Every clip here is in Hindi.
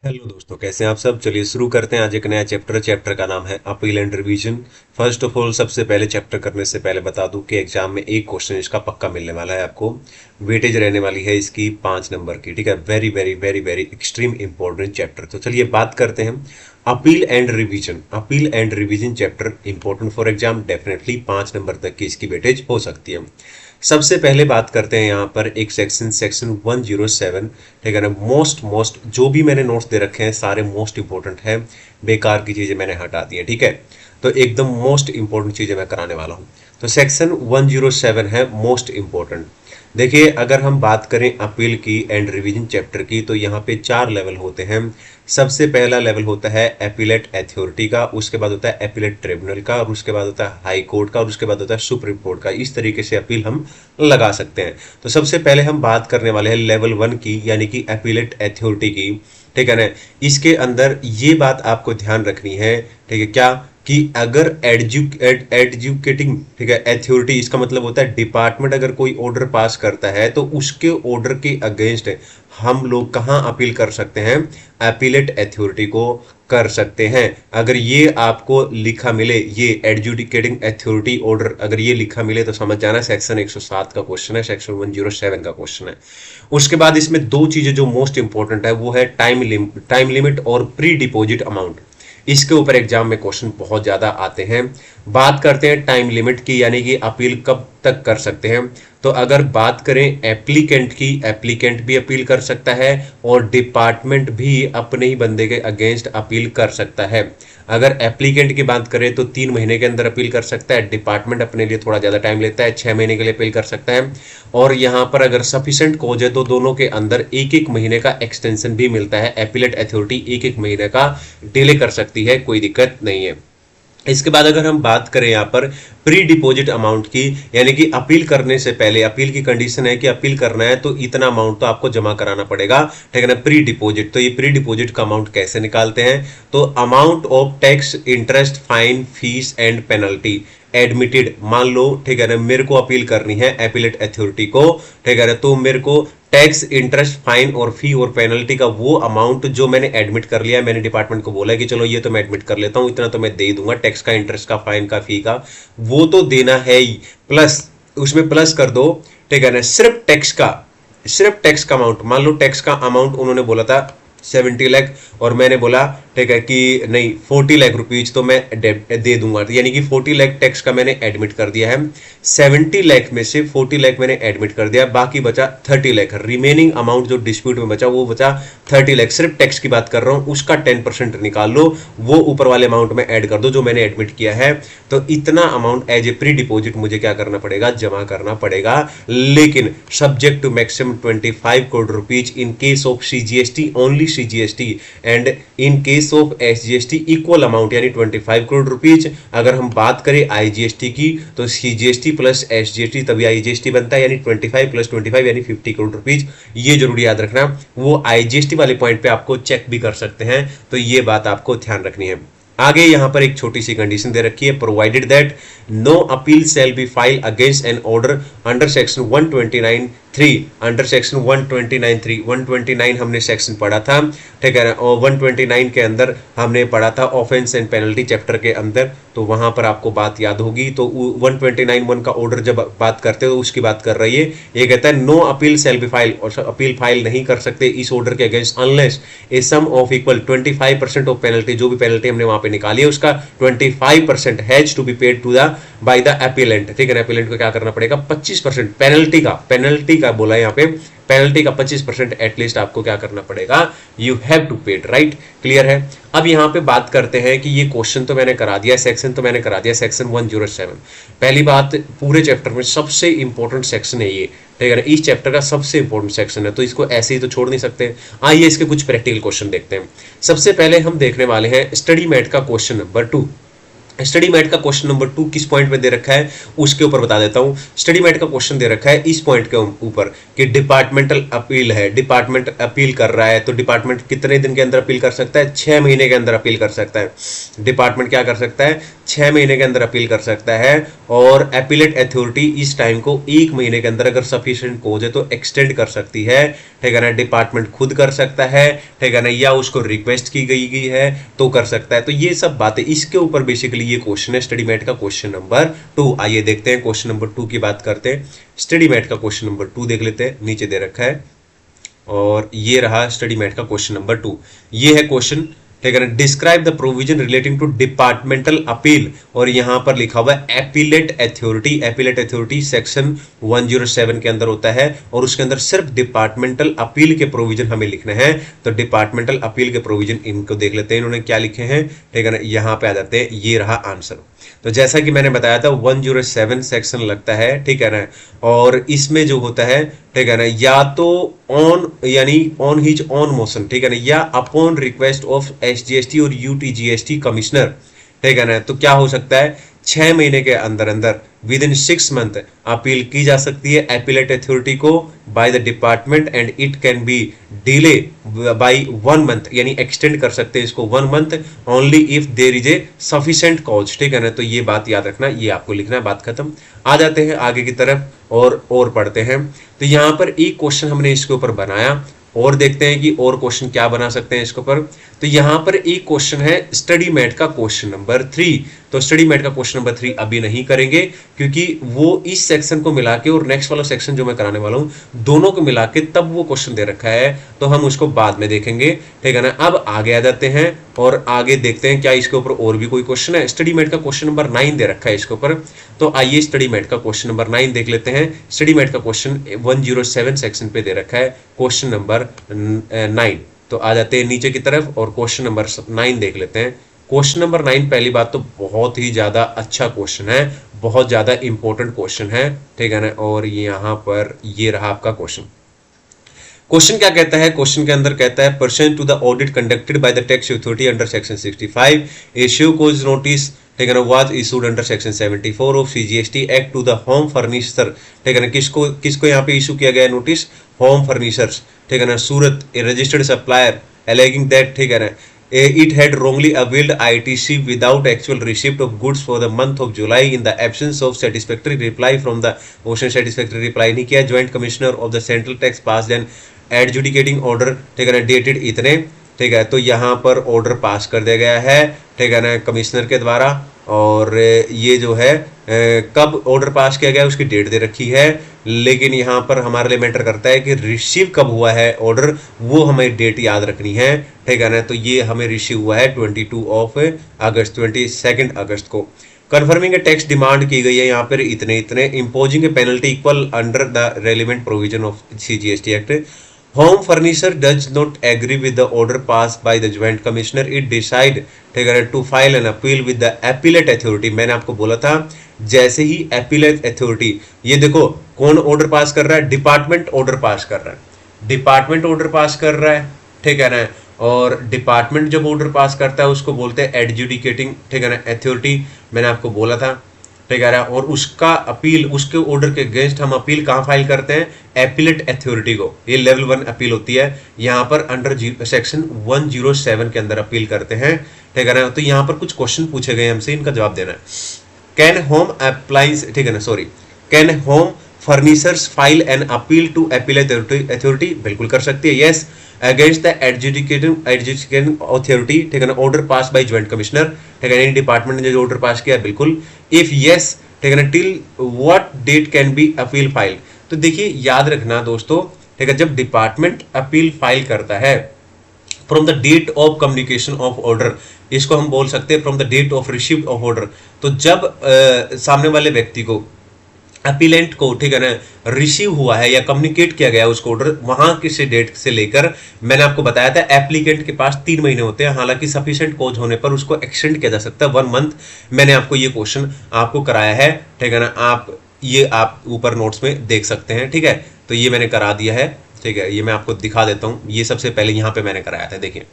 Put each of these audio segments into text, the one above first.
हेलो दोस्तों, कैसे हैं आप सब। चलिए शुरू करते हैं आज एक नया चैप्टर का नाम है appeal and revision. First of all, सबसे पहले चैप्टर करने से पहले बता दूं कि एग्जाम में एक क्वेश्चन इसका पक्का मिलने वाला है आपको। वेटेज रहने वाली है इसकी 5 नंबर की। ठीक है, very very very very extreme important chapter. तो चलिए बात करते हैं appeal and revision. Appeal and revision chapter important for exam, definitely 5 number तक की इसकी वेटेज हो सकती है। सबसे पहले बात करते हैं यहाँ पर एक सेक्शन 107। ठीक है ना। मोस्ट मोस्ट जो भी मैंने नोट्स दे रखे हैं सारे मोस्ट इंपॉर्टेंट है। बेकार की चीजें मैंने हटा दी है। ठीक है, तो एकदम मोस्ट इंपॉर्टेंट चीजें मैं कराने वाला हूँ। तो सेक्शन 107 है मोस्ट इंपॉर्टेंट। देखिए, अगर हम बात करें अपील की एंड रिवीजन चैप्टर की, तो यहाँ पे 4 लेवल होते हैं। सबसे पहला लेवल होता है एपीलेट अथॉरिटी का, उसके बाद होता है एपीलेट ट्रिब्यूनल का, और उसके बाद होता है हाई कोर्ट का, और उसके बाद होता है सुप्रीम कोर्ट का। इस तरीके से अपील हम लगा सकते हैं। तो सबसे पहले हम बात करने वाले हैं लेवल 1 की, यानी कि एपीलेट अथॉरिटी की। ठीक है ना। इसके अंदर ये बात आपको ध्यान रखनी है, ठीक है क्या, कि अगर एडजुकेटिंग, ठीक है, अथॉरिटी, इसका मतलब होता है डिपार्टमेंट अगर कोई ऑर्डर पास करता है तो उसके ऑर्डर के अगेंस्ट हम लोग कहाँ अपील कर सकते हैं, अपीलेट अथॉरिटी को कर सकते हैं। अगर ये आपको लिखा मिले, ये एडजुडिकेटिंग अथॉरिटी ऑर्डर अगर ये लिखा मिले तो समझ जाना सेक्शन 107 का क्वेश्चन है, सेक्शन 107 का क्वेश्चन है। उसके बाद इसमें दो चीजें जो मोस्ट इंपॉर्टेंट है वो है टाइम लिमिट और प्री डिपॉजिट अमाउंट। इसके ऊपर एग्जाम में क्वेश्चन बहुत ज्यादा आते हैं। बात करते हैं टाइम लिमिट की, यानी कि अपील कब तक कर सकते हैं। तो अगर बात करें एप्लीकेंट की, एप्लीकेंट भी अपील कर सकता है और डिपार्टमेंट भी अपने ही बंदे के अगेंस्ट अपील कर सकता है। अगर एप्लीकेंट की बात करें तो 3 महीने के अंदर अपील कर सकता है, डिपार्टमेंट अपने लिए थोड़ा ज्यादा टाइम लेता है, 6 महीने के लिए अपील कर सकता है। और यहां पर अगर सफिशिएंट कॉज है तो दोनों के अंदर एक एक महीने का एक्सटेंशन भी मिलता है। एपीलेट अथॉरिटी एक एक महीने का डिले कर सकती है, कोई दिक्कत नहीं है। इसके बाद अगर हम बात करें यहाँ पर प्री डिपॉजिट अमाउंट की, यानी कि अपील करने से पहले, अपील की कंडीशन है कि अपील करना है तो इतना अमाउंट तो आपको जमा कराना पड़ेगा। ठीक है ना, प्री डिपॉजिट। तो ये प्री डिपॉजिट का अमाउंट कैसे निकालते हैं, तो amount of tax, interest, fine, fees and penalty admitted. मान लो, ठीक है ना, मेरे को अपील करनी है एपीलेट अथॉरिटी को, ठीक है ना, तो मेरे को टैक्स, इंटरेस्ट, फाइन और फी और पेनल्टी का वो अमाउंट जो मैंने एडमिट कर लिया है, मैंने डिपार्टमेंट को बोला है कि चलो ये तो मैं एडमिट कर लेता हूं, इतना तो मैं दे दूंगा, टैक्स का, इंटरेस्ट का, फाइन का, फी का, वो तो देना है ही, प्लस उसमें प्लस कर दो। ठीक है ना, सिर्फ टैक्स का अमाउंट, मान लो टैक्स का अमाउंट उन्होंने बोला था 70 लाख और मैंने बोला, ठीक है, कि नहीं 40 लाख रुपीज तो मैं दे दूंगा, यानी कि 40 लाख टैक्स का मैंने एडमिट कर दिया है। 70 लाख में से 40 लाख मैंने एडमिट कर दिया, बाकी बचा 30 लाख। रिमेनिंग अमाउंट जो डिस्प्यूट में बचा वो बचा 30 लाख। सिर्फ टैक्स की बात कर रहा हूं, उसका 10% निकाल लो, वो ऊपर वाले अमाउंट में ऐड कर दो जो मैंने एडमिट किया है। तो इतना amount as a pre deposit मुझे क्या करना पड़ेगा, जमा करना पड़ेगा। लेकिन subject to maximum 25 crore rupees in case of CGST, only CGST, and in case of SGST equal amount, यानी 25 करोड़ रुपीज। अगर हम बात करें आईजीएसटी की तो सीजीएसटी प्लस एसजीएसटी तभी आईजीएसटी बनता है, यानी 25 प्लस 25 यानी 50 करोड़ रुपीज। ये जरूरी याद रखना। वो आईजीएसटी वाले पॉइंट पे आपको चेक भी कर सकते हैं, तो ये बात आपको ध्यान रखनी है। आगे यहां पर एक छोटी सी कंडीशन दे रखी है, provided that no appeal shall be file against an order under section 129(3), under section 129(3), 129 हमने सेक्शन पढ़ा था, ठीक है, और 129 के अंदर हमने पढ़ा था ऑफेंस एंड पेनल्टी चैप्टर के अंदर, तो वहां पर आपको बात याद होगी। तो 129(1) का ऑर्डर जब बात करते हो उसकी बात कर रही है। ये कहता है no appeal shall be file, और अपील फाइल नहीं कर सकते इस ऑर्डर के against unless a sum of equal 25% of penalty, जो भी पेनल्टी हमने वहां पे निकाली है उसका 25% has to be paid to the by the appellant. ठीक है, एपीलेंट को क्या करना पड़ेगा, 25% पेनल्टी का बोला है यहाँ पे, पेनल्टी का 25% एटलीस्ट आपको क्या करना पड़ेगा, you have to paid, right. Clear है। अब यहां पे बात करते हैं कि ये क्वेश्चन तो मैंने करा दिया, सेक्शन तो मैंने करा दिया, सेक्शन 107। पहली बात, पूरे चैप्टर में सबसे इंपॉर्टेंट सेक्शन है ये, ठीक है, इस चैप्टर का सबसे इंपॉर्टेंट सेक्शन है, तो इसको ऐसे ही तो छोड़ नहीं सकते। आइए इसके कुछ प्रैक्टिकल क्वेश्चन देखते हैं। सबसे पहले हम देखने वाले हैं स्टडी मैट का क्वेश्चन नंबर 2। स्टडी मैट का क्वेश्चन नंबर 2 किस पॉइंट में दे रखा है उसके ऊपर बता देता हूं। स्टडी मैट का क्वेश्चन दे रखा है इस पॉइंट के ऊपर कि डिपार्टमेंटल अपील है, डिपार्टमेंट अपील कर रहा है, तो डिपार्टमेंट कितने दिन के अंदर अपील कर सकता है? 6 महीने के अंदर अपील कर सकता है। डिपार्टमेंट क्या कर सकता है? 6 महीने के अंदर अपील कर सकता है। और अपीलेट अथॉरिटी इस टाइम को 1 महीने के अंदर अगर सफिशिएंट कोज है तो एक्सटेंड कर सकती है, ठीक है ना। डिपार्टमेंट खुद कर सकता है, ठीक है ना, या उसको रिक्वेस्ट की गई है तो कर सकता है। तो ये सब बातें इसके ऊपर बेसिकली ये क्वेश्चन है स्टडी मैट का क्वेश्चन नंबर 2। आइए देखते हैं क्वेश्चन नंबर 2 की बात करते हैं। स्टडी मैट का क्वेश्चन नंबर 2 देख लेते हैं, नीचे दे रखा है और ये रहा स्टडी मैट का क्वेश्चन नंबर 2। ये है क्वेश्चन, ठीक है ना। Describe the provision relating to departmental appeal, और यहां पर लिखा हुआ है appellate authority. Appellate authority section 107 के अंदर होता है और उसके अंदर सिर्फ डिपार्टमेंटल अपील के प्रोविजन हमें लिखने हैं। तो डिपार्टमेंटल अपील के प्रोविजन इनको देख लेते हैं, इन्होंने क्या लिखे हैं, ठीक है ना। यहां पे आ जाते हैं, ये रहा आंसर। तो जैसा कि मैंने बताया था 107 सेक्शन लगता है, ठीक है ना। और इसमें जो होता है, ठीक है ना, या तो ऑन यानी ऑन हिज ऑन मोशन, ठीक है ना, या अपॉन रिक्वेस्ट ऑफ एसजीएसटी और यूटीजीएसटी कमिश्नर, ठीक है ना। तो क्या हो सकता है, 6 महीने के अंदर अंदर विद इन 6 मंथ अपील की जा सकती है एपीलेट अथॉरिटी को by the department and it can be delay by 1 month, यानी एक्सटेंड कर सकते हैं इसको 1 month only if there is a sufficient cause, ठीक है ना। तो ये बात याद रखना, ये आपको लिखना है, बात खत्म। आ जाते हैं आगे की तरफ और पढ़ते हैं। तो यहां पर एक क्वेश्चन हमने इसके ऊपर बनाया और देखते हैं कि और क्वेश्चन क्या बना सकते हैं इसके ऊपर। तो यहां पर एक क्वेश्चन है स्टडी मैट का क्वेश्चन नंबर 3। तो स्टडी मैट का क्वेश्चन नंबर 3 अभी नहीं करेंगे क्योंकि वो इस सेक्शन को मिला के और नेक्स्ट वाला सेक्शन जो मैं कराने वाला हूं दोनों को मिला के तब वो क्वेश्चन दे रखा है, तो हम उसको बाद में देखेंगे, ठीक है ना। अब आगे आ जाते हैं और आगे देखते हैं क्या इसके ऊपर और भी कोई क्वेश्चन है। स्टडी मैट का क्वेश्चन नंबर 9 दे रखा है इसके ऊपर, तो आइए स्टडी मैट का क्वेश्चन नंबर 9 देख लेते हैं। स्टडी मैट का क्वेश्चन 107 सेक्शन पे दे रखा है क्वेश्चन नंबर 9। तो आ जाते हैं नीचे की तरफ और क्वेश्चन नंबर 9 देख लेते हैं। क्वेश्चन नंबर 9 पहली बात तो बहुत ही ज्यादा अच्छा क्वेश्चन है, बहुत ज्यादा इंपॉर्टेंट क्वेश्चन है, ठीक है ना। और यहाँ पर ये रहा आपका क्वेश्चन। क्वेश्चन क्या कहता है, क्वेश्चन के अंदर कहता है person to the audit conducted by the tax authority under section 65 issue cause notice, ठीक है ना, was issued under section 74 of CGST act to the home furniture, ठीक है ना। किसको यहाँ पे इशू किया गया नोटिस? होम फर्निचर्स, ठीक है ना, सूरत, रजिस्टर्ड सप्लायर एलिंग दैट, ठीक है ना, it had wrongly availed ITC without actual receipt of goods for the month of July in the absence of satisfactory reply from the ocean satisfactory reply नहीं किया। Joint Commissioner of the Central Tax passed an adjudicating order, ठीक है ना, dated इतने, ठीक है। तो यहाँ पर ऑर्डर पास कर दिया गया है, ठीक है ना, कमिश्नर के द्वारा। और ये जो है कब ऑर्डर पास किया गया उसकी डेट दे रखी है, लेकिन यहाँ पर हमारे लिए मैटर करता है कि रिसीव कब हुआ है ऑर्डर, वो हमें डेट याद रखनी है, ठीक है ना। तो ये हमें रिसीव हुआ है 22 अगस्त को। कन्फर्मिंग टैक्स डिमांड की गई है यहाँ पर इतने इतने, imposing a penalty equal under the relevant provision of CGST act. Home furniture does not agree with the order pass by the joint commissioner, it decide, ठीक है, to file an appeal with the appellate authority. मैंने आपको बोला था जैसे ही एपीलेट अथॉरिटी, ये देखो कौन ऑर्डर पास कर रहा है, डिपार्टमेंट ऑर्डर पास कर रहा है, डिपार्टमेंट ऑर्डर पास कर रहा है, ठीक है ना। और डिपार्टमेंट जब ऑर्डर पास करता है उसको बोलते हैं एडजुडिकेटिंग, ठीक है ना, अथॉरिटी, मैंने आपको बोला था, ठीक है। और उसका अपील, उसके ऑर्डर के अगेंस्ट हम अपील कहाँ फाइल करते हैं? एपीलेट अथॉरिटी को। ये लेवल 1 अपील होती है, यहाँ पर अंडर सेक्शन 107 के अंदर अपील करते हैं, ठीक है ना। तो यहाँ पर कुछ क्वेश्चन पूछे गए हमसे, इनका जवाब देना है। कैन होम अप्लायंस, ठीक है ना, sorry, can home furnitures file an appeal to appellate authority? बिल्कुल कर सकती है, yes. Against the adjudicating authority, ठीक है ना, order pass by joint commissioner, ठीक है, डिपार्टमेंट ने जो ऑर्डर पास किया, बिल्कुल। इफ यस, ठीक है ना, till what date can be appeal file? तो देखिए याद रखना दोस्तों, ठीक है, जब डिपार्टमेंट अपील फाइल करता है from the date of communication of order, इसको हम बोल सकते हैं from the date of received of order. तो जब सामने वाले व्यक्ति को, अपीलेंट को, ठीक है ना, रिसीव हुआ है या कम्युनिकेट किया गया उसको ऑर्डर, वहां किसी डेट से लेकर, मैंने आपको बताया था एप्लीकेंट के पास 3 महीने होते हैं, हालांकि सफिशिएंट कोज होने पर उसको एक्सटेंड किया जा सकता है 1 मंथ। मैंने आपको ये क्वेश्चन आपको कराया है, ठीक है ना, आप ऊपर नोट्स में देख सकते हैं, ठीक है। तो ये मैंने करा दिया है, ठीक है, ये मैं आपको दिखा देता हूँ। ये सबसे पहले यहाँ पे मैंने कराया था, देखिए।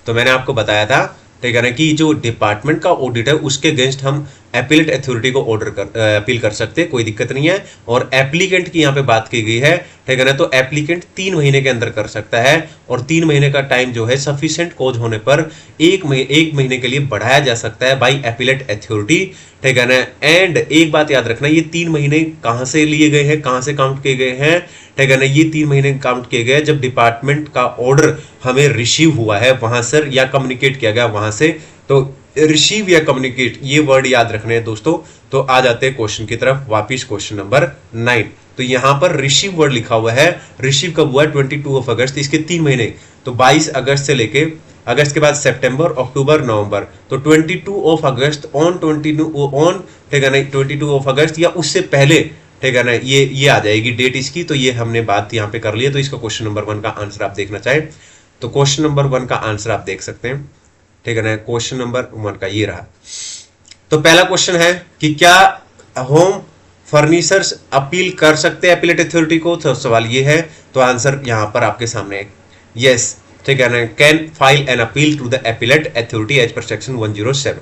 तो मैंने आपको बताया था ठीक है ना, कि जो डिपार्टमेंट का ऑडिट है उसके अगेंस्ट हम एपीलेट अथॉरिटी को अपील कर सकते हैं, कोई दिक्कत नहीं है। और एप्लीकेंट की यहाँ पे बात की गई है, ठीक है ना, तो एप्लीकेंट 3 महीने के अंदर कर सकता है, और 3 महीने का टाइम जो है सफिशिएंट कॉज होने पर एक महीने के लिए बढ़ाया जा सकता है बाई एपीलेट अथॉरिटी, ठीक है ना। एंड एक बात याद रखना, ये 3 महीने कहाँ से लिए गए हैं, कहाँ से काउंट किए गए हैं, ठीक है ना, ये 3 महीने काउंट किए गए जब डिपार्टमेंट का ऑर्डर हमें रिसीव हुआ है वहां से, या कम्युनिकेट किया गया वहां से। तो रिसीव या कम्युनिकेट ये वर्ड याद रखने हैं दोस्तों। तो आ जाते हैं क्वेश्चन की तरफ वापिस, क्वेश्चन नंबर 9। तो यहां पर रिसीव वर्ड लिखा हुआ है, रिसीव कब हुआ है 22 अगस्त, इसके 3 महीने, तो 22 अगस्त से लेके अगस्त के बाद सितंबर, अक्टूबर, नवंबर, तो 22 अगस्त ऑन 22 ठीक है ना, 22 अगस्त या उससे पहले, ठीक है ना, ये आ जाएगी डेट इसकी। तो ये हमने बात यहाँ पे कर ली है। तो इसका क्वेश्चन नंबर 1 का आंसर आप देखना चाहे तो क्वेश्चन नंबर 1 का आंसर आप देख सकते हैं, ठीक है ना। क्वेश्चन नंबर 1 का ये रहा। तो पहला क्वेश्चन है कि क्या होम फर्निचर्स अपील कर सकते हैं एपीलेट अथॉरिटी को, तो सवाल ये है। तो आंसर यहां पर आपके सामने है, यस, ठीक है ना, can file an appeal to the appellate authority as per section 107।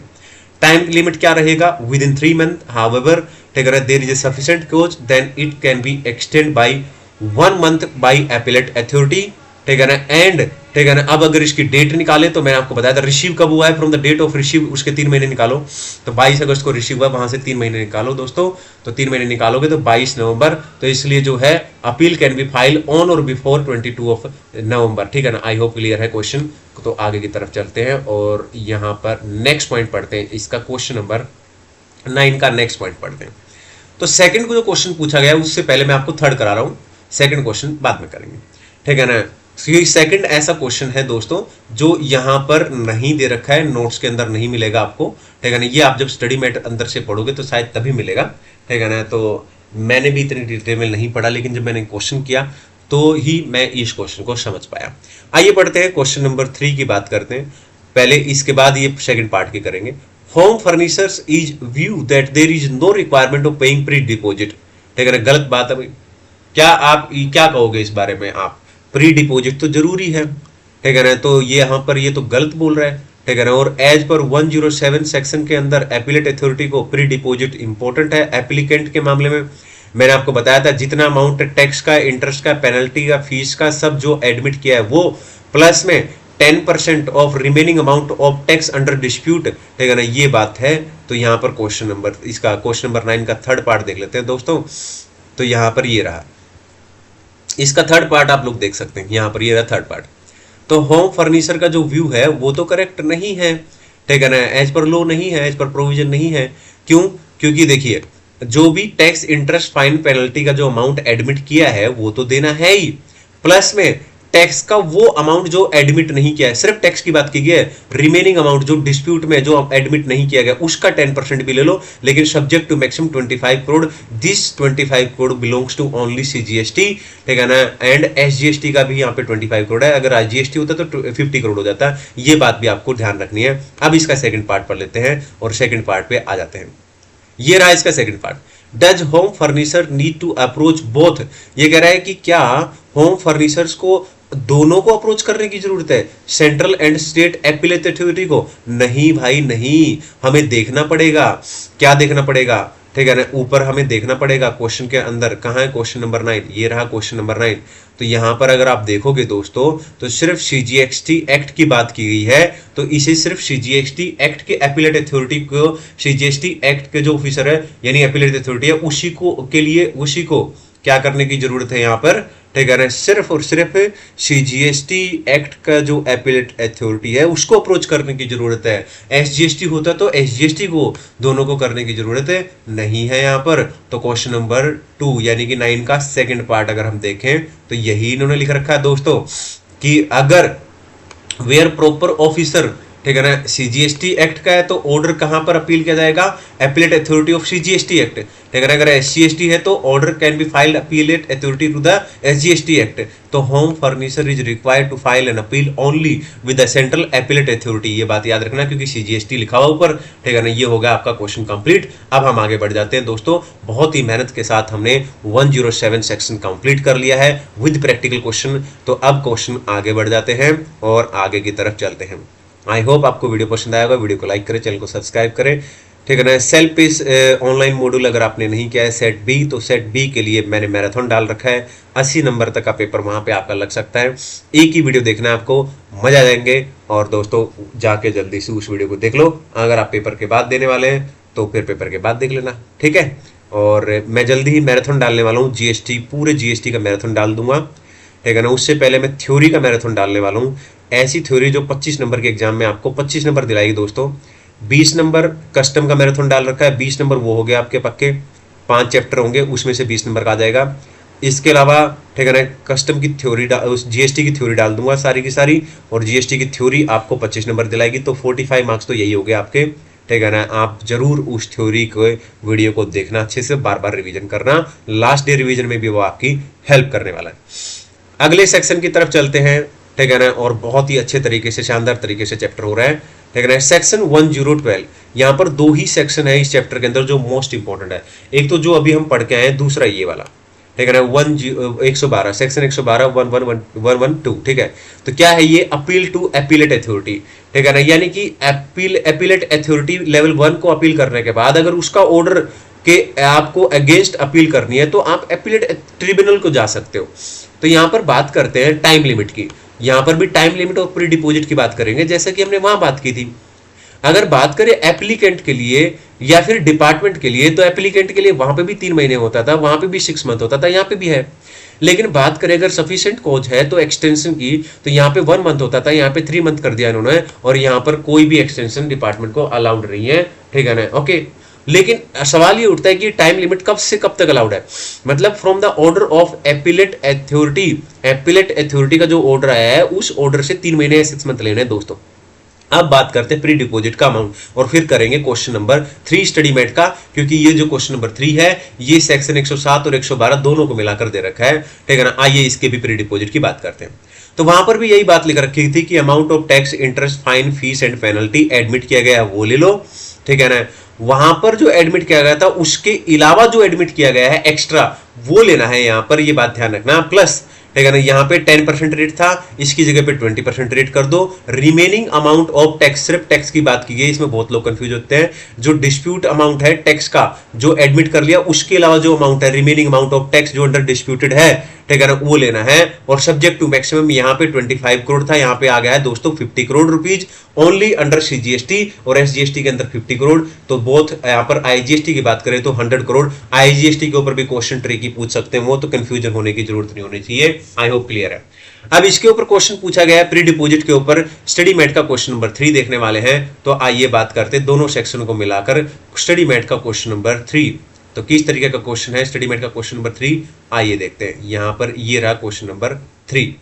Time limit क्या रहेगा, विद इन 3 मंथ, हाउएवर, ठीक है, there is a sufficient cause then it can be extend by 1 month by appellate authority, ठीक है ना। एंड ठीक है ना, अब अगर इसकी डेट निकालें तो मैंने आपको बताया था रिसीव कब हुआ है, from the date of receive उसके 3 महीने निकालो। तो 22 अगस्त को रिसीव हुआ, वहां से 3 महीने निकालो दोस्तों। तो 3 महीने निकालोगे तो 22 नवंबर। तो इसलिए जो है appeal can be file on और बिफोर 22 नवंबर, ठीक है ना। आई होप क्लियर है क्वेश्चन। तो आगे की तरफ चलते हैं और यहाँ पर नेक्स्ट पॉइंट पढ़ते हैं, इसका क्वेश्चन नंबर 9 का नेक्स्ट पॉइंट पढ़ते हैं। तो सेकंड को जो क्वेश्चन पूछा गया है उससे पहले मैं आपको थर्ड करा रहा हूं, सेकंड क्वेश्चन बाद में करेंगे, ठीक है ना। ये सेकंड ऐसा क्वेश्चन है दोस्तों जो यहां पर नहीं दे रखा है, नोट्स के अंदर नहीं मिलेगा आपको, ठीक है ना। ये आप जब स्टडी मैट अंदर से पढ़ोगे तो शायद तभी मिलेगा, ठीक है ना। तो मैंने भी इतनी डिटेल में नहीं पढ़ा, लेकिन जब मैंने क्वेश्चन किया तो ही मैं इस क्वेश्चन को समझ पाया। आइए पढ़ते हैं क्वेश्चन नंबर 3 की बात करते हैं पहले, इसके बाद ये सेकंड पार्ट की करेंगे। Home furnitures is view that there is no requirement of paying pre deposit, ठीक है ना। गलत बात है भाई, क्या आप क्या कहोगे इस बारे में आप, प्री डिपॉजिट तो जरूरी है, ठीक है ना। तो ये यहाँ पर ये तो गलत बोल रहा है, ठीक है ना। और एज पर 107 सेक्शन के अंदर एपीलेट अथॉरिटी को प्री डिपॉजिट इंपॉर्टेंट है। एप्लीकेंट के मामले में मैंने आपको बताया था जितना अमाउंट टैक्स का, इंटरेस्ट का, पेनल्टी का, फीस का सब जो एडमिट किया है वो प्लस में 10% of remaining amount of tax under dispute, ठीक है ना, ये बात है। तो यहाँ पर क्वेश्चन नंबर, इसका क्वेश्चन नंबर 9 का थर्ड पार्ट देख लेते हैं दोस्तों। तो यहाँ पर ये रहा, इसका थर्ड पार्ट आप लोग देख सकते हैं, यहाँ पर ये रहा थर्ड पार्ट। तो होम फर्नीचर का जो व्यू है वो तो करेक्ट नहीं है, ठीक है ना, एज पर लॉ नहीं है, एज पर प्रोविजन नहीं है। क्यों? क्योंकि देखिए जो भी टैक्स, इंटरेस्ट, फाइन, पेनल्टी का जो अमाउंट एडमिट किया है वो तो देना है ही, प्लस में टैक्स का वो अमाउंट जो एडमिट नहीं किया है, सिर्फ टैक्स की बात की गई है, रिमेनिंग अमाउंट जो डिस्प्यूट में जो एडमिट नहीं किया गया उसका 10% भी ले लो, लेकिन subject to maximum 25 crore. This 25 crore belongs to only CGST, ठीक है ना। एंड एसजीएसटी का भी यहाँ पे 25 करोड़ है, अगर आईजीएसटी होता तो 50 करोड़ हो जाता। ये बात भी आपको ध्यान रखनी है। अब इसका सेकंड पार्ट पढ़ लेते हैं और सेकंड पार्ट पे आ जाते हैं। ये रहा इसका second part, does home furniture need to approach both. ये कह रहा है कि क्या होम फर्नीचर्स को दोनों को अप्रोच करने की जरूरत है, central and state appellate authority को? नहीं भाई नहीं, हमें देखना पड़ेगा। क्या देखना पड़ेगा, ठीक है ना, ऊपर हमें देखना पड़ेगा क्वेश्चन के अंदर। कहाँ है क्वेश्चन नंबर 9? ये रहा क्वेश्चन नंबर 9। तो यहां पर अगर आप देखोगे दोस्तों तो सिर्फ सीजीएसटी एक्ट की बात की गई है, तो इसे सिर्फ सीजीएसटी एक्ट के एपीलेट अथॉरिटी को, सीजीएसटी एक्ट के जो ऑफिसर है यानी एपीलेट अथॉरिटी है उसी को के लिए उसी को क्या करने की जरूरत है यहाँ पर, ठीक है ना, सिर्फ और सिर्फ सीजीएसटी एक्ट का जो एपीलेट अथॉरिटी है उसको अप्रोच करने की जरूरत है। एसजीएसटी होता तो एसजीएसटी को दोनों को करने की जरूरत है नहीं है यहाँ पर। तो क्वेश्चन नंबर 2 यानी कि 9 का सेकंड पार्ट अगर हम देखें तो यही इन्होंने लिख रखा है दोस्तों कि अगर वेयर प्रॉपर ऑफिसर, ठीक है ना, सीजीएसटी एक्ट का है तो ऑर्डर कहां पर अपील किया जाएगा? Appellate authority of CGST act, ठीक है ना। अगर एसजीएसटी है तो order can be filed appellate authority to the SGST act. तो home furniture is required to file an appeal only with the central appellate authority. ये बात याद रखना क्योंकि सीजीएसटी लिखा हुआ ऊपर, ठीक है ना। ये होगा आपका क्वेश्चन कंप्लीट। अब हम आगे बढ़ जाते हैं दोस्तों। बहुत ही मेहनत के साथ हमने 107 सेक्शन कंप्लीट कर लिया है विद प्रैक्टिकल क्वेश्चन। तो अब क्वेश्चन आगे बढ़ जाते हैं और आगे की तरफ चलते हैं। आई होप आपको वीडियो पसंद आएगा। वीडियो को लाइक करें, चैनल को सब्सक्राइब करें, ठीक है ना। सेल्फ पेस ऑनलाइन मॉड्यूल अगर आपने नहीं किया है सेट बी, तो सेट बी के लिए मैंने मैराथन डाल रखा है। 80 नंबर तक का पेपर वहां पे आपका लग सकता है। एक ही वीडियो देखना है आपको, मजा आ जाएंगे। और दोस्तों जाके जल्दी से उस वीडियो को देख लो। अगर आप पेपर के बाद देने वाले हैं तो फिर पेपर के बाद देख लेना, ठीक है। और मैं जल्दी ही मैराथन डालने वाला हूँ, जीएसटी, पूरे जीएसटी का मैराथन डाल दूंगा, ठीक है ना। उससे पहले मैं थ्योरी का मैराथन डालने वाला हूँ, ऐसी थ्योरी जो 25 नंबर के एग्जाम में आपको 25 नंबर दिलाएगी दोस्तों। 20 नंबर कस्टम का मैराथन डाल रखा है, 20 नंबर वो हो गया आपके पक्के, 5 चैप्टर होंगे उसमें से 20 नंबर का आ जाएगा। इसके अलावा ठीक है ना कस्टम की थ्योरी, उस जीएसटी की थ्योरी डाल दूंगा सारी की सारी, और जीएसटी की थ्योरी आपको 25 नंबर दिलाएगी। तो 45 मार्क्स तो यही हो गए आपके, ठीक है ना। आप जरूर उस थ्योरी को वीडियो को देखना अच्छे से, बार बार रिवीजन करना, लास्ट डे रिवीजन में भी वो आपकी हेल्प करने वाला है। अगले सेक्शन की तरफ चलते हैं, ठीक है ना। और बहुत ही अच्छे तरीके से, शानदार तरीके से चैप्टर हो रहा है, ठीक है ना। सेक्शन 1012, यहाँ पर 2 ही सेक्शन है इस चैप्टर के अंदर जो मोस्ट इंपॉर्टेंट है। एक तो जो अभी हम पढ़ के आए हैं, दूसरा ये वाला, ठीक है ना। 112 सेक्शन 112 112, ठीक है। तो क्या है ये, अपील टू अपीलेट अथॉरिटी, ठीक है ना। यानी कि अपीलेट अथॉरिटी लेवल 1 को अपील करने के बाद अगर उसका ऑर्डर के आपको अगेंस्ट अपील करनी है तो आप अपीलेट ट्रिब्यूनल को जा सकते हो। तो यहां पर बात करते हैं टाइम लिमिट की, यहां पर भी टाइम लिमिट और प्री डिपॉजिट की बात करेंगे, जैसे कि हमने वहां बात की थी। अगर बात करें एप्लीकेंट के लिए या फिर डिपार्टमेंट के लिए, तो एप्लीकेंट के लिए वहां पे भी 3 महीने होता था, वहां पे भी 6 मंथ होता था, यहाँ पे भी है। लेकिन बात करें अगर सफिशिएंट कॉज है तो एक्सटेंशन की, तो यहाँ पे 1 मंथ होता था, यहाँ पे 3 मंथ कर दिया इन्होंने, और यहाँ पर कोई भी एक्सटेंशन डिपार्टमेंट को अलाउड नहीं है, ठीक है ना। ओके, लेकिन सवाल ये उठता है कि टाइम लिमिट कब से कब तक अलाउड है, मतलब from the order of appellate authority. Appellate authority का जो ऑर्डर आया है उस ऑर्डर से 3 महीने या 6 मंथ लेने हैं दोस्तों। अब बात करते हैं प्री डिपॉजिट का अमाउंट, और फिर करेंगे क्वेश्चन नंबर 3 स्टडी मेट का, क्योंकि ये जो क्वेश्चन नंबर 3 है ये सेक्शन 107 और 112 दोनों को मिलाकर दे रखा है, ठीक है ना। आइए इसके भी प्री डिपॉजिट की बात करते हैं। तो वहां पर भी यही बात लिख रखी थी कि amount of tax, interest, fine, fees and penalty admit किया गया है वो ले लो, ठीक है ना। वहां पर जो एडमिट किया गया था उसके अलावा जो एडमिट किया गया है एक्स्ट्रा वो लेना है, यहां पर ये बात ध्यान रखना। प्लस, ठीक है ना, यहाँ पे 10% रेट था, इसकी जगह पे 20% रेट कर दो। रिमेनिंग अमाउंट ऑफ टैक्स, सिर्फ टैक्स की बात की गई, इसमें बहुत लोग कंफ्यूज होते हैं। जो डिस्प्यूट अमाउंट है टैक्स का जो एडमिट कर लिया, उसके अलावा जो अमाउंट है रिमेनिंग अमाउंट ऑफ टैक्स जो अंडर डिस्प्यूटेड है, ठीक है ना, वो लेना है। और सब्जेक्ट टू मैक्सिमम यहाँ पे 25 करोड़ था, यहाँ पे आ गया है दोस्तों 50 crore rupees only under CGST, और एसजीएसटी के अंदर 50 करोड़। तो बोथ यहाँ पर आईजीएसटी की बात करें तो 100 करोड़। आईजीएसटी के ऊपर भी क्वेश्चन ट्रिकी पूछ सकते हैं वो, तो कंफ्यूजन होने की जरूरत नहीं होनी चाहिए। आई होप क्लियर है। अब इसके ऊपर क्वेश्चन पूछा गया है प्री डिपॉजिट के ऊपर, स्टडी मेट का क्वेश्चन नंबर 3 देखने वाले हैं। तो आइए बात करते हैं दोनों सेक्शन को मिलाकर स्टडी मेट का क्वेश्चन नंबर 3। तो किस तरीके का क्वेश्चन है स्टडी मेट का क्वेश्चन नंबर 3, आइए देखते हैं। यहां पर ये रहा क्वेश्चन नंबर 3।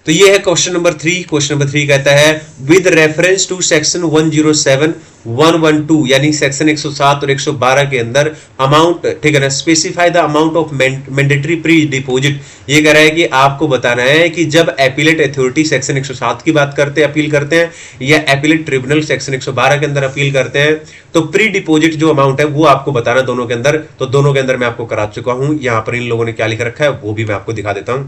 तो ये है क्वेश्चन नंबर 3। क्वेश्चन नंबर 3 कहता है विद रेफरेंस टू सेक्शन 107 112 यानी सेक्शन 107 और 112 के अंदर अमाउंट, ठीक है ना, specify the amount of mandatory pre deposit. ये कह रहा है कि आपको बताना है कि जब एपीलेट अथॉरिटी सेक्शन 107 की बात करते हैं, अपील करते हैं, या एपीलेट ट्रिब्यूनल सेक्शन 112 के अंदर अपील करते हैं, तो प्री डिपॉजिट जो अमाउंट है वो आपको बताना दोनों के अंदर। तो दोनों के अंदर मैं आपको करा चुका हूं, यहां पर इन लोगों ने क्या लिख रखा है वो भी मैं आपको दिखा देता हूं।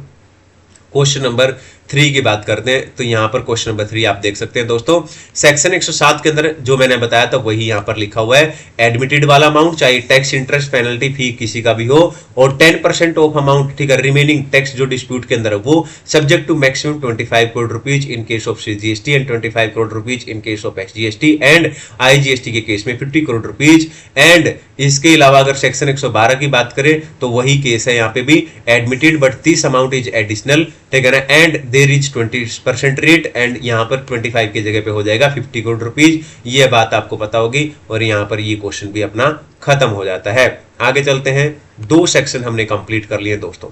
क्वेश्चन नंबर 3 की बात करते हैं, तो यहां पर क्वेश्चन नंबर 3 आप देख सकते हैं दोस्तों। सेक्शन 107 के अंदर जो मैंने बताया था वही यहां पर लिखा हुआ है। एडमिटेड वाला अमाउंट चाहे टैक्स, इंटरेस्ट, पेनल्टी, फी किसी का भी हो, और 10% ऑफ अमाउंट, ठीक है, रिमेनिंग टैक्स जो डिस्प्यूट के अंदर है वो subject to maximum 25 crore rupees in case of CGST and 25 crore rupees in case of SGST and IGST के केस में 50 करोड़ रुपीज। एंड इसके अलावा अगर सेक्शन 112 की बात करें तो वही केस है, यहाँ पे भी admitted but this amount is additional, ठीक है ना, and there is 20% rate, and यहाँ पर 25 की जगह पे हो जाएगा 50 करोड़ रुपीज। ये बात आपको पता होगी, और यहाँ पर ये क्वेश्चन भी अपना खत्म हो जाता है। आगे चलते हैं, 2 सेक्शन हमने कंप्लीट कर लिए दोस्तों।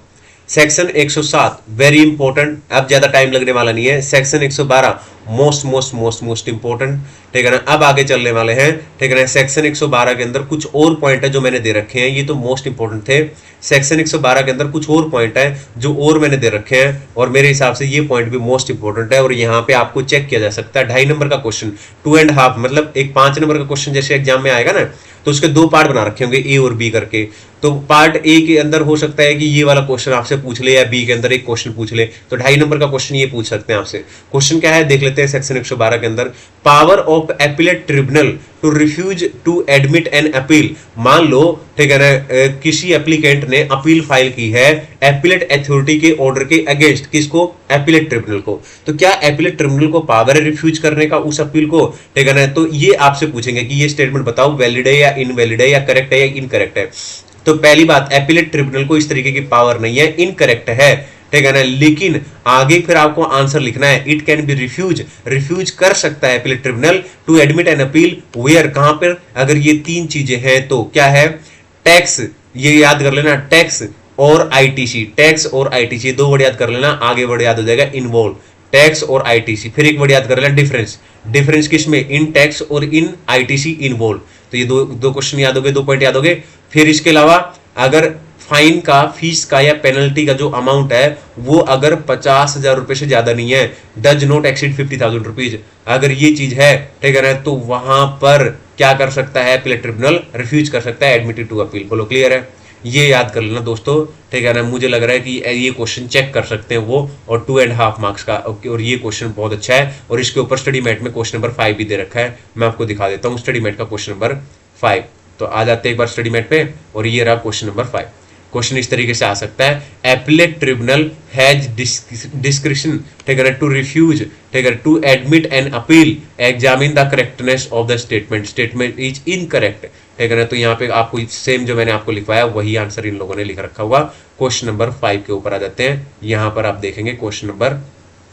सेक्शन 107 वेरी इंपॉर्टेंट, अब ज्यादा टाइम लगने वाला नहीं है। सेक्शन 112 मोस्ट इंपॉर्टेंट, ठीक है ना। अब आगे चलने वाले हैं, ठीक है ना। सेक्शन 112 के अंदर कुछ और पॉइंट है जो मैंने दे रखे हैं, ये तो मोस्ट इंपॉर्टेंट थे। सेक्शन 112 के अंदर कुछ और पॉइंट है जो और मैंने दे रखे हैं, और मेरे हिसाब से ये पॉइंट भी मोस्ट इंपॉर्टेंट है, और यहाँ पे आपको चेक किया जा सकता है। 2.5 नंबर का क्वेश्चन, 2.5 मतलब एक 5 नंबर का क्वेश्चन जैसे एग्जाम में आएगा ना, तो उसके 2 पार्ट बना रखे होंगे ए और बी करके। तो पार्ट ए के अंदर हो सकता है कि ये वाला क्वेश्चन आपसे पूछ ले, या बी के अंदर एक क्वेश्चन पूछ ले, तो 2.5 नंबर का क्वेश्चन ये पूछ सकते हैं आपसे। क्वेश्चन क्या है देख लेते हैं सेक्शन 112 के अंदर, power of appellate tribunal to refuse to admit an appeal. मान लो ठीक है ना, किसी एप्लीकेंट ने अपील फाइल की है एपीलेट अथॉरिटी के ऑर्डर के अगेंस्ट, किसको, एपीलेट ट्रिब्यूनल को, तो क्या एपीलेट ट्रिब्यूनल को पावर है रिफ्यूज करने का उस अपील को, ठीक है ना। तो ये आपसे पूछेंगे कि ये स्टेटमेंट बताओ वैलिड है या इनवैलिड है, या करेक्ट है या इनकरेक्ट है। तो पहली बात, एपीलेट ट्रिब्यूनल को इस तरीके की पावर नहीं है, इनकरेक्ट है, ठीक है ना। लेकिन आगे फिर आपको आंसर लिखना है, इट कैन बी रिफ्यूज कर सकता है appellate tribunal to admit an appeal where, कहां पर, अगर ये तीन चीजें हैं तो क्या है, टैक्स, ये याद कर लेना, टैक्स और आईटीसी, टैक्स और आईटीसी, दो वर्ड याद कर लेना, आगे वर्ड याद हो जाएगा इन्वॉल्व, टैक्स और आईटीसी। फिर एक वर्ड याद कर लेना डिफरेंस किसमें, इन टैक्स और इन आईटीसी इन्वॉल्व। तो ये दो क्वेश्चन याद हो गए, 2 पॉइंट याद हो गए। फिर इसके अलावा अगर फाइन का, फीस का या पेनल्टी का जो अमाउंट है वो अगर 50,000 रुपए से ज्यादा नहीं है, डज नॉट एक्सीड 50,000 रुपीज, अगर ये चीज है, ठीक है ना, तो वहां पर क्या कर सकता है एपीलेट ट्रिब्यूनल, रिफ्यूज कर सकता है एडमिटेड टू अपील। बोलो क्लियर है, ये याद कर लेना दोस्तों, ठीक है ना। मुझे लग रहा है कि ये क्वेश्चन चेक कर सकते हैं वो, और 2.5 मार्क्स का, और ये क्वेश्चन बहुत अच्छा है, और इसके ऊपर स्टडी मैट में क्वेश्चन नंबर 5 भी दे रखा है, मैं आपको दिखा देता हूँ स्टडी मैट का क्वेश्चन नंबर 5। तो आ जाते हैं एक बार स्टडी मैट पे, और ये रहा क्वेश्चन नंबर 5। क्वेश्चन इस तरीके से आ सकता है, एपीलेट ट्रिब्यूनल हैज डिस्क्रिशन, ठीक है ना, टू रिफ्यूज, ठीक है, to admit an appeal, examine the correctness of the statement is incorrect, ठीक है ना। तो यहाँ पे आपको सेम जो मैंने आपको लिखवाया वही आंसर इन लोगों ने लिख रखा हुआ। क्वेश्चन नंबर 5 के ऊपर आ जाते हैं, यहाँ पर आप देखेंगे क्वेश्चन नंबर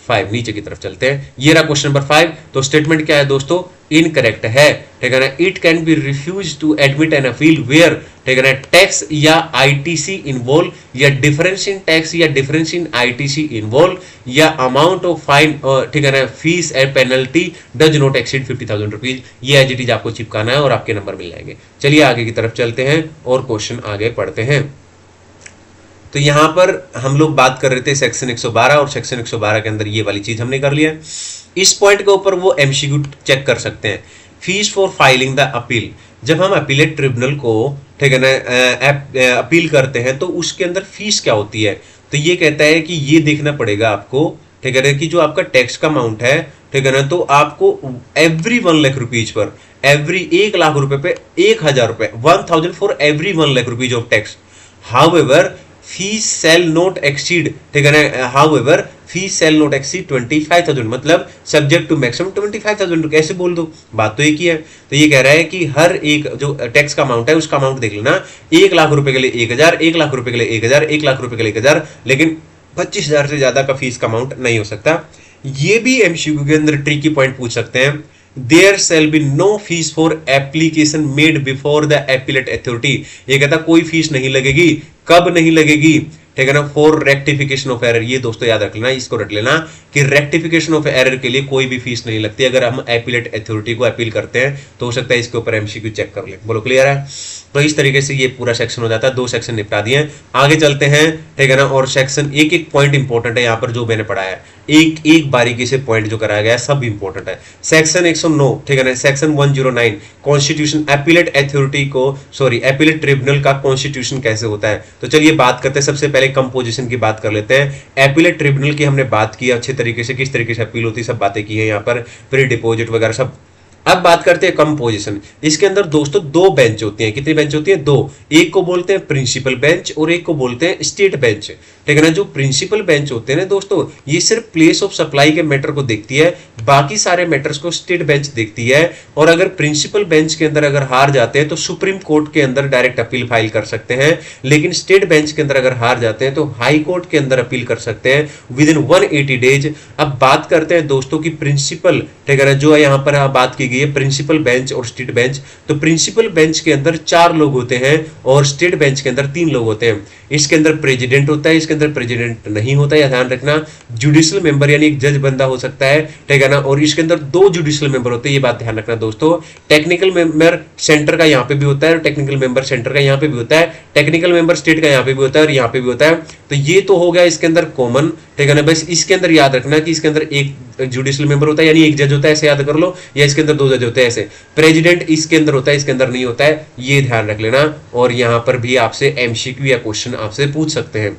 5, नीचे की तरफ चलते हैं, ये रहा क्वेश्चन नंबर 5। तो स्टेटमेंट क्या है दोस्तों, इनकरेक्ट है, ठीक है ना। It can be refuse to admit an appeal where, ठीक है ना, टैक्स या आईटीसी इन्वॉल्व, या डिफरेंस इन टैक्स या डिफरेंस इन आईटीसी इन्वॉल्व, या अमाउंट ऑफ फाइन, ठीक है ना, fees and penalty does not exceed 50,000 rupees. ये एज इट इज आपको चिपकाना है और आपके नंबर मिल जाएंगे। चलिए आगे की तरफ चलते हैं और क्वेश्चन आगे पढ़ते हैं। तो यहां पर हम लोग बात कर रहे थे सेक्शन 112, और सेक्शन 112 के अंदर ये वाली चीज हमने कर लिया। इस पॉइंट के ऊपर वो एमसीक्यू चेक कर सकते हैं, fees for filing the appeal. जब हम अपीलेट ट्रिब्यूनल को, ठीक है ना, अपील करते हैं तो उसके अंदर फीस क्या होती है, तो ये कहता है कि ये देखना पड़ेगा आपको, ठीक है ना, कि जो आपका टैक्स का अमाउंट है, ठीक है ना, तो आपको एवरी 1 लाख रुपीज पर, एवरी 1 लाख रुपए पे 1,000 रुपए, 1,000 for every 1 lakh rupees of tax. However fees shall not exceed, ठीक है ना, however fees shall not exceed 25,000, मतलब सब्जेक्ट टू मैक्सिमम 25,000। कैसे बोल दो, बात तो एक ही है। तो ये कह रहा है कि हर एक जो टैक्स का अमाउंट है उसका अमाउंट देख लेना, 1 लाख रुपए के लिए 1,000, 1 लाख रुपए के लिए 1,000, 1 लाख रुपए के लिए 1,000, लेकिन 25,000 से ज्यादा का फीस का अमाउंट नहीं हो सकता। ये भी एमसीक्यू के अंदर ट्रिकी पॉइंट पूछ सकते हैं, there shall be no fees for application made before the appellate authority. ये कहता कोई फीस नहीं लगेगी, कब नहीं लगेगी, ठीक है ना, फॉर रेक्टिफिकेशन ऑफ एरर। ये दोस्तों याद रख लेना, इसको रख लेना कि रेक्टिफिकेशन ऑफ एरर के लिए कोई भी फीस नहीं लगती। अगर हम एपीलेट अथॉरिटी को अपील करते हैं तो हो सकता है इसके ऊपर एमसीक्यू चेक कर ले। बोलो क्लियर है। तो इस तरीके से ये पूरा सेक्शन हो जाता है, 2 सेक्शन निपटा दिए। आगे चलते हैं, ठीक है ना, और सेक्शन एक एक पॉइंट इंपॉर्टेंट है यहाँ पर जो मैंने पढ़ाया है, एक एक बारीकी से पॉइंट जो कराया गया है सब इंपॉर्टेंट है। सेक्शन 109, ठीक है ना, सेक्शन 109 कॉन्स्टिट्यूशन, एपीलेट अथॉरिटी को, सॉरी एपीलेट ट्रिब्यूनल का कॉन्स्टिट्यूशन कैसे होता है। तो चलिए बात करते हैं, सबसे पहले कंपोजिशन की बात कर लेते हैं। एपीलेट ट्रिब्यूनल की हमने बात की अच्छे तरीके से, किस तरीके से अपील होती है सब बातें की है यहाँ पर, प्री डिपॉजिट वगैरह सब। अब बात करते हैं कंपोजिशन। इसके अंदर दोस्तों 2 बेंच होती हैं। कितनी बेंच होती है? 2। एक को बोलते हैं प्रिंसिपल बेंच और एक को बोलते हैं स्टेट बेंच, ठीक है ना। जो प्रिंसिपल बेंच होते हैं ना दोस्तों, ये सिर्फ प्लेस ऑफ सप्लाई के मैटर को देखती है, बाकी सारे मैटर्स को स्टेट बेंच देखती है। और अगर प्रिंसिपल बेंच के अंदर अगर हार जाते हैं तो सुप्रीम कोर्ट के अंदर डायरेक्ट अपील फाइल कर सकते हैं, लेकिन स्टेट बेंच के अंदर अगर हार जाते हैं तो हाई कोर्ट के अंदर अपील कर सकते हैं विद इन 180 डेज। अब बात करते हैं दोस्तों की प्रिंसिपल, ठीक है ना, जो यहाँ पर बात की गई है प्रिंसिपल बेंच और स्टेट बेंच। तो प्रिंसिपल बेंच के अंदर 4 लोग होते हैं और स्टेट बेंच के अंदर 3 लोग होते हैं। इसके अंदर प्रेसिडेंट होता है, इसके अंदर प्रेसिडेंट नहीं होता, या ध्यान रखना जुडिशियल मेंबर यानी एक जज बंदा हो सकता है, ठीक है ना, और इसके अंदर 2 जुडिशियल मेंबर होते हैं, ये बात ध्यान रखना दोस्तों। टेक्निकल मेंबर सेंटर का यहाँ पे भी होता है और टेक्निकल मेंबर सेंटर का यहाँ पे भी होता है, टेक्निकल मेंबर स्टेट का यहाँ पे भी होता है और यहाँ पे भी होता है। तो ये तो हो गया इसके अंदर कॉमन, ठीक है ना। बस इसके अंदर याद रखना कि इसके अंदर एक जुडिशियल मेंबर होता है यानी एक जज होता है, ऐसे याद कर लो, या इसके अंदर 2 जज होते हैं ऐसे। प्रेसिडेंट इसके अंदर होता है, इसके अंदर नहीं होता है, ये ध्यान रख लेना। और यहाँ पर भी आपसे एमसीक्यू या क्वेश्चन आपसे पूछ सकते हैं।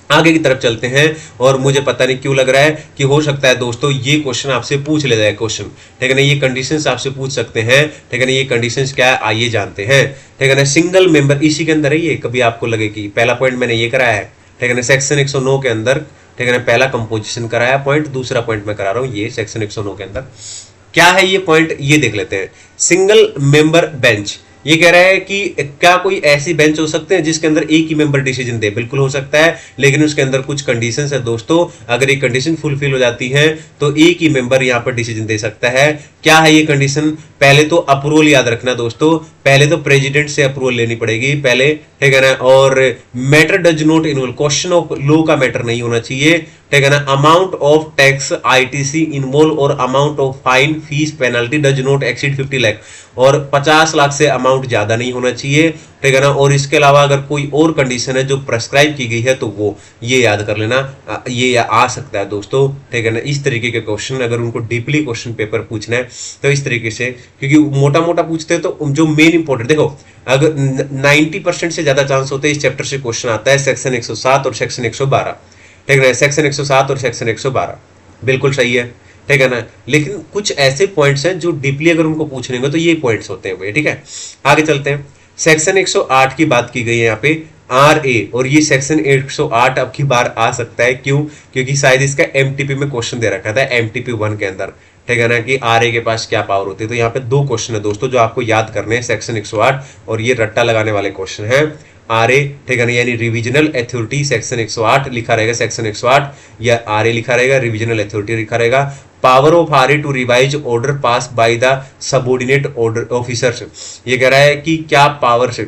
आगे की तरफ चलते हैं, और मुझे पता नहीं क्यों लग रहा है कि हो सकता है दोस्तों ये क्वेश्चन आपसे पूछ ले जाए क्वेश्चन, ठीक है ना। ये कंडीशंस आपसे पूछ सकते हैं, ठीक है ना। ये कंडीशंस क्या है आइए जानते हैं, ठीक है ना। सिंगल मेंबर इसी के अंदर है ये, कभी आपको लगे कि पहला पॉइंट मैंने ये कराया है, ठीक है ना, सेक्शन 109 के अंदर, ठीक है ना, पहला कंपोजिशन कराया पॉइंट, दूसरा पॉइंट मैं करा रहा हूं ये सेक्शन 109 के अंदर क्या है ये पॉइंट, ये देख लेते हैं। सिंगल मेंबर बेंच, ये कह रहा है कि क्या कोई ऐसी बेंच हो सकते हैं जिसके अंदर एक ही मेंबर डिसीजन दे, बिल्कुल हो सकता है, लेकिन उसके अंदर कुछ कंडीशंस है दोस्तों। अगर ये कंडीशन फुलफिल हो जाती है तो एक ही मेंबर यहां पर डिसीजन दे सकता है। क्या है ये कंडीशन, पहले तो अप्रूवल याद रखना दोस्तों, पहले तो प्रेसिडेंट से अप्रूवल लेनी पड़ेगी पहले, ठीक है ना। और matter does not involve, question of law का मैटर नहीं होना चाहिए, ठीक है ना। Amount of tax ITC involve और amount of fine fees penalty does not exceed 50 lakh, और 50 लाख से अमाउंट ज्यादा नहीं होना चाहिए, ठीक है ना। और इसके अलावा अगर कोई और कंडीशन है जो प्रेस्क्राइब की गई है तो वो ये याद कर लेना, ये आ सकता है दोस्तों, ठीक है ना। इस तरीके के क्वेश्चन अगर उनको डीपली क्वेश्चन पेपर पूछना है तो इस तरीके से, क्योंकि मोटा मोटा पूछते हैं तो जो मेन इंपॉर्टेंट देखो, अगर 90% से ज्यादा चांस होते हैं इस चैप्टर से क्वेश्चन आता है सेक्शन 107 और सेक्शन 112, ठीक है ना। सेक्शन 107 और सेक्शन 112 बिल्कुल सही है, ठीक है ना। लेकिन कुछ ऐसे पॉइंट्स हैं जो डीपली अगर उनको पूछने होंगे तो ये पॉइंट्स होते हैं, ठीक है। आगे चलते हैं, सेक्शन 108 की बात की गई है यहाँ पे RA, और ये सेक्शन 108 अब की बार आ सकता है, क्यों, क्योंकि शायद इसका MTP में क्वेश्चन दे रखा था MTP 1 के अंदर, ठीक है ना, कि RA के पास क्या पावर होती है। तो यहाँ पे 2 क्वेश्चन है दोस्तों जो आपको याद करने हैं सेक्शन 108, और ये रट्टा लगाने वाले क्वेश्चन है RA, ठीक है ना, यानी रिविजनल अथॉरिटी सेक्शन 108 लिखा रहेगा, सेक्शन 108 या RA लिखा रहेगा, रिविजनल अथॉरिटी लिखा रहेगा। Power of RA to revise order pass by the subordinate order officers, ये कह रहा है कि क्या पावर्स,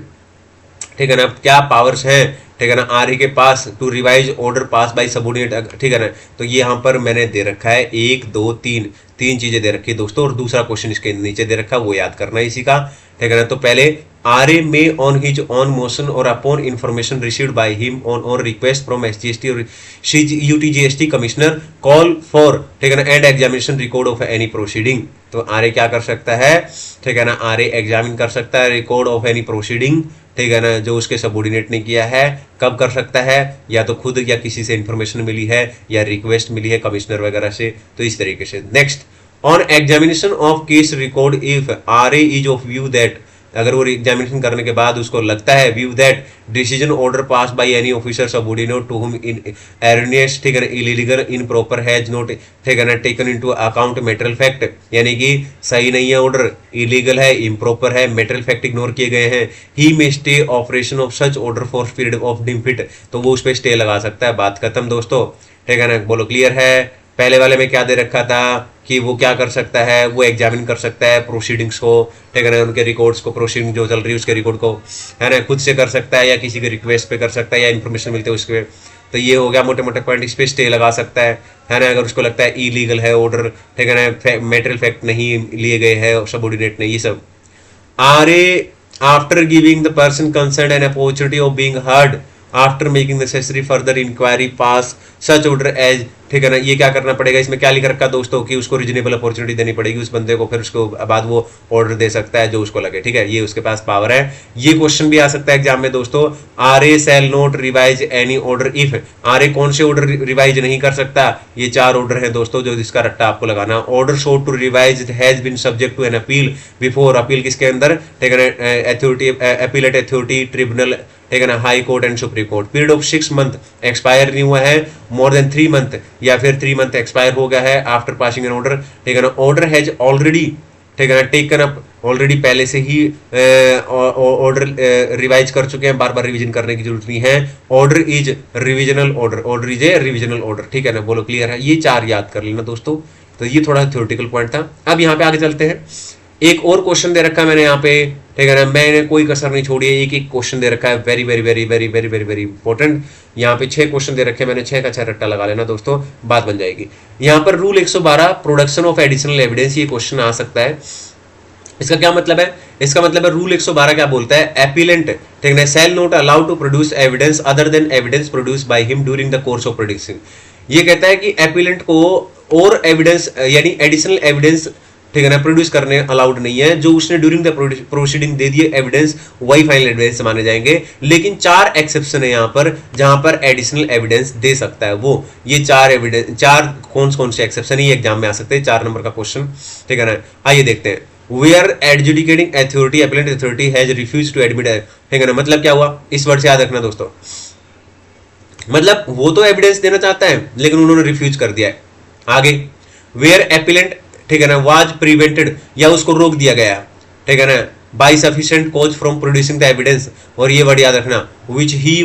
ठीक है ना, क्या पावर्स हैं, ठीक है ना, RA के पास to revise order pass by subordinate, ठीक है ना। तो ये यहाँ पर मैंने दे रखा है 1 2 3 चीजें दे रखी है दोस्तों, और दूसरा क्वेश्चन इसके नीचे दे रखा है, वो याद करना है इसी का, ठीक है ना। तो पहले RA में ऑन हिज ऑन मोशन और upon information received by him on request from SGST और UTGST कमिश्नर कॉल फॉर, ठीक है ना, and examination record of any proceeding. तो RA क्या कर सकता है, ठीक है ना, RA एग्जामिन कर सकता है रिकॉर्ड ऑफ एनी प्रोसीडिंग, ठीक है ना, जो उसके सबऑर्डिनेट ने किया है। कब कर सकता है, या तो खुद या किसी से इंफॉर्मेशन मिली है या रिक्वेस्ट मिली है कमिश्नर वगैरह से, तो इस तरीके से। Next, on examination of case record if RA is of view that, अगर वो एग्जामिनेशन करने के बाद उसको लगता है view that decision order pass by any officer subordinate to whom in erroneous, ठीक है ना, इलीगल इनप्रॉपर हैज नॉट, ठीक है ना, taken into account material fact, यानी कि सही नहीं है ऑर्डर, इलीगल है, इम्प्रॉपर है, मैटेरियल फैक्ट इग्नोर किए गए हैं, he may stay operation of such order for period of deficit, तो वो उस पर स्टे लगा सकता है। बात खत्म दोस्तों, ठीक है ना, बोलो क्लियर है। पहले वाले में क्या दे रखा था कि वो क्या कर सकता है, वो एग्जामिन कर सकता है प्रोसीडिंग्स को, ठीक है ना, उनके रिकॉर्ड्स को, प्रोसीडिंग जो चल रही है उसके रिकॉर्ड को, है ना, खुद से कर सकता है या किसी के रिक्वेस्ट पे कर सकता है या इन्फॉर्मेशन मिलती है उसके। तो ये हो गया मोटे मोटे पॉइंट, इस पे स्टे लगा सकता है ना, अगर उसको लगता है इलीगल है ऑर्डर, ठीक है ना, मैटेरियल फैक्ट नहीं लिए गए हैं सबऑर्डिनेट ने, ये सब। RA after giving the person concern an opportunity of being heard after making necessary further inquiry pass such order as, ठीक है ना। ये क्या करना पड़ेगा, इसमें क्या लिख रखा दोस्तों कि उसको रीजनेबल अपॉर्चुनिटी देनी पड़ेगी उस बंदे को, फिर उसको बाद वो ऑर्डर दे सकता है जो उसको लगे, ठीक है, ये उसके पास पावर है। ये क्वेश्चन भी आ सकता है एग्जाम में दोस्तों, RA shall not revise any order if, RA कौन से ऑर्डर रिवाइज नहीं कर सकता, ये 4 ऑर्डर है दोस्तों जो जिसका रट्टा आपको लगाना। Order sought to revise has been subject to an appeal before, appeal किसके अंदर, ठीक है ना, अथॉरिटी, अपीलेट अथॉरिटी, ट्रिब्यूनल, ठीक है ना, high court and supreme court. Period of 6 month expire नहीं हुआ है, मोर देन 3 मंथ या फिर 3 मंथ एक्सपायर हो गया है आफ्टर पासिंग एन ऑर्डर, ठीक है ना। ऑर्डर हैज ऑलरेडी, ठीक है ना, टेकन अप, ऑलरेडी पहले से ही ऑर्डर रिवाइज कर चुके हैं, बार बार रिवीजन करने की जरूरत नहीं है। Order is revisional order, order is a revisional order, ठीक है ना, बोलो क्लियर है। ये 4 याद कर लेना दोस्तों, तो ये थोड़ा थ्योरेटिकल पॉइंट था। अब यहाँ पे आगे चलते हैं, एक और क्वेश्चन दे रखा है मैंने यहाँ पे, ठीक है ना, मैंने कोई कसर नहीं छोड़ी है, एक एक क्वेश्चन दे रखा है, very very very very very very very important. यहाँ पे 6 क्वेश्चन दे रखे हैं मैंने, 6 का 6 रट्टा लगा लेना दोस्तों, बात बन जाएगी। यहाँ पर rule 112 production of additional evidence, ये क्वेश्चन आ सकता है। इसका क्या मतलब है? इसका मतलब है रूल 112 क्या बोलता है, एपिलेंट, ठीक है, shall not allowed to produce evidence other than evidence produce by him during the course of production. ये कहता है कि एपिलेंट को और एविडेंस यानी एडिशनल एविडेंस, ठीक है ना, प्रोड्यूस करने अलाउड नहीं है, जो उसने ड्यूरिंग द प्रोसीडिंग दे दिए एविडेंस वही फाइनल एविडेंस माने जाएंगे। लेकिन 4 एक्सेप्शन है यहाँ पर जहां पर एडिशनल एविडेंस दे सकता है वो, ये 4 एविडेंस, 4 कौन से एक्सेप्शन ही एग्जाम में आ सकते हैं, 4 नंबर का क्वेश्चन, ठीक है ना। आइए देखते हैं। Where adjudicating authority appellant authority has refuse to admit, ठीक है ना, मतलब क्या हुआ, इस वर्ड से याद रखना दोस्तों, मतलब वो तो एविडेंस देना चाहता है लेकिन उन्होंने रिफ्यूज कर दिया है। आगे, वेयर एपिलेंट, ठीक है ना, वाज प्रिवेंटेड, या उसको रोक दिया गया, ठीक है ना, by sufficient cause from producing the evidence, और ये वर्ड याद रखना, which he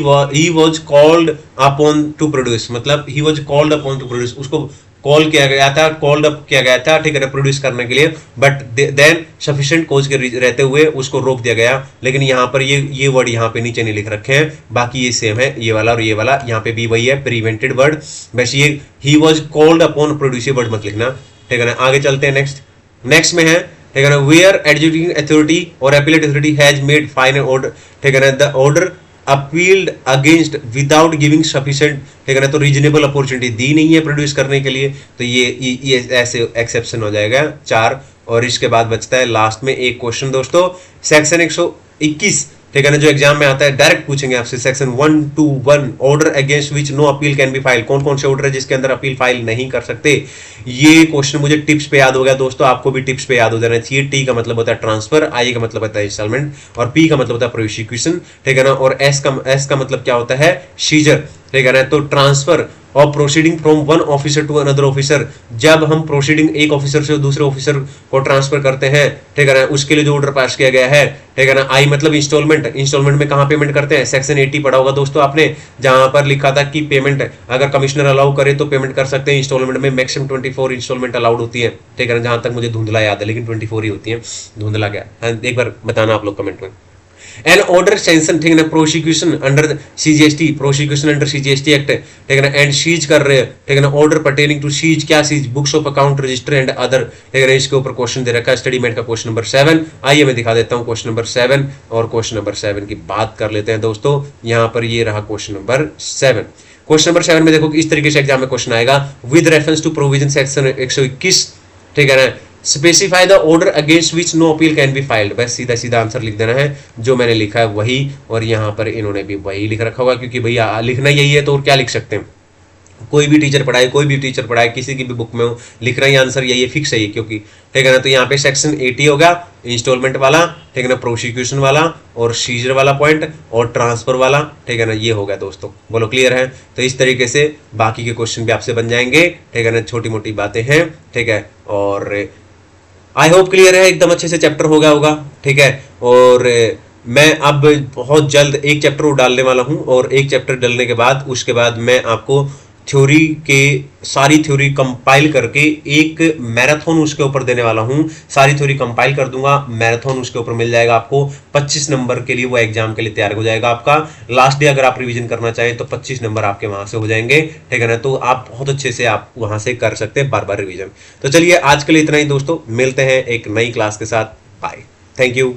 was called upon to produce, मतलब he was called upon to produce, उसको कॉल किया गया था, कॉल्ड अप किया गया था, ठीक है ना, प्रोड्यूस करने के लिए, बट देन सफिशिएंट कॉज के रहते हुए उसको रोक दिया गया। लेकिन यहाँ पर ये वर्ड यहाँ पे नीचे नहीं लिख रखे हैं, बाकी ये सेम है, ये वाला और ये वाला, यहाँ पे भी वही है, प्रिवेंटेड वर्ड, बस ये ही was called upon produce word मत लिखना, ठीक है ना। आगे चलते हैं, नेक्स्ट में है, ठीक है ना, वेयर एडजुडिकेटिंग अथॉरिटी और appellate authority has made final order, ठीक है ना, the order appealed against without giving sufficient, ठीक है ना, तो रीजनेबल अपॉर्चुनिटी दी नहीं है प्रोड्यूस करने के लिए, तो ये ऐसे एक्सेप्शन हो जाएगा 4। और इसके बाद बचता है लास्ट में एक क्वेश्चन दोस्तों, सेक्शन 121, ठीक है ना, जो एग्जाम में आता है, डायरेक्ट पूछेंगे आपसे, section 121 order against which no appeal can be file, कौन कौन से ऑर्डर है जिसके अंदर अपील फाइल नहीं कर सकते। ये क्वेश्चन मुझे टिप्स पे याद हो गया दोस्तों, आपको भी टिप्स पे याद हो जाना चाहिए। टी का मतलब होता है ट्रांसफर, आई का मतलब होता है इंस्टॉलमेंट, और पी का मतलब होता है प्रोसिक्यूशन, ठीक है ना, और एस का मतलब क्या होता है, सीजर, ठीक है ना। तो ट्रांसफर और proceeding from one officer to another officer, जब हम प्रोसीडिंग एक ऑफिसर से दूसरे ऑफिसर को ट्रांसफर करते हैं, ठीक है ना, उसके लिए जो ऑर्डर पास किया गया है, ठीक है ना। आई मतलब इंस्टॉलमेंट, इंस्टॉलमेंट में कहां पेमेंट करते हैं, सेक्शन 80 पढ़ा होगा दोस्तों आपने, जहां पर लिखा था कि पेमेंट अगर कमिश्नर अलाउ करे तो पेमेंट कर सकते हैं। इंस्टॉलमेंट में मैक्सिमम 24 इंस्टॉलमेंट अलाउड होती है, ठीक है ना, जहां तक मुझे धुंधला याद है, लेकिन 24 ही होती है, धुंधला क्या, एक बार बताना आप लोग कमेंट में। एन ऑर्डर सैंक्शन, ठीक है ना, prosecution under CGST, prosecution under CGST act, ठीक है ना, एंड सीज कर रहे हैं, ठीक है ना, ऑर्डर पर्टेनिंग टू सीज, क्या seize, books of account register and other, ठीक है ना। इसके ऊपर क्वेश्चन दे रखा है स्टडी मेट का क्वेश्चन नंबर 7। आइए मैं दिखा देता हूं क्वेश्चन नंबर 7, और क्वेश्चन नंबर 7 की बात कर लेते हैं दोस्तों। यहां पर ये रहा क्वेश्चन नंबर 7। क्वेश्चन नंबर 7 में देखो कि इस तरीके से एग्जाम में क्वेश्चन आएगा, with reference to provision section 121, ठीक है ना, specify the order against which no appeal can be filed, बस सीधा सीधा आंसर लिख देना है, जो मैंने लिखा है वही, और यहाँ पर इन्होंने भी वही लिख रखा होगा, क्योंकि भैया लिखना यही है तो और क्या लिख सकते हैं। कोई भी टीचर पढ़ाए किसी की भी बुक में हो, लिखना ही आंसर यही है, फिक्स है ये, क्योंकि, ठीक है ना। तो यहाँ पे सेक्शन 80 होगा इंस्टॉलमेंट वाला, ठीक है ना, प्रोसिक्यूशन वाला, और सीजर वाला पॉइंट, और ट्रांसफर वाला, ठीक है ना, ये होगा दोस्तों। बोलो क्लियर है? तो इस तरीके से बाकी के क्वेश्चन भी आपसे बन जाएंगे, ठीक है ना, छोटी मोटी बातें हैं, ठीक है। और आई होप क्लियर है, एकदम अच्छे से चैप्टर हो गया होगा, ठीक है। और मैं अब बहुत जल्द एक चैप्टर और डालने वाला हूं, और एक चैप्टर डालने के बाद उसके बाद मैं आपको थ्योरी के सारी थ्योरी कंपाइल करके एक मैराथन उसके ऊपर देने वाला हूं। सारी थ्योरी कंपाइल कर दूंगा, मैराथन उसके ऊपर मिल जाएगा आपको 25 नंबर के लिए, वो एग्जाम के लिए तैयार हो जाएगा आपका। लास्ट डे अगर आप रिवीजन करना चाहें तो 25 नंबर आपके वहां से हो जाएंगे, ठीक है ना। तो आप बहुत अच्छे से आप वहां से कर सकते हैं बार बार रिविजन। तो चलिए आज के लिए इतना ही दोस्तों, मिलते हैं एक नई क्लास के साथ, बाय, थैंक यू।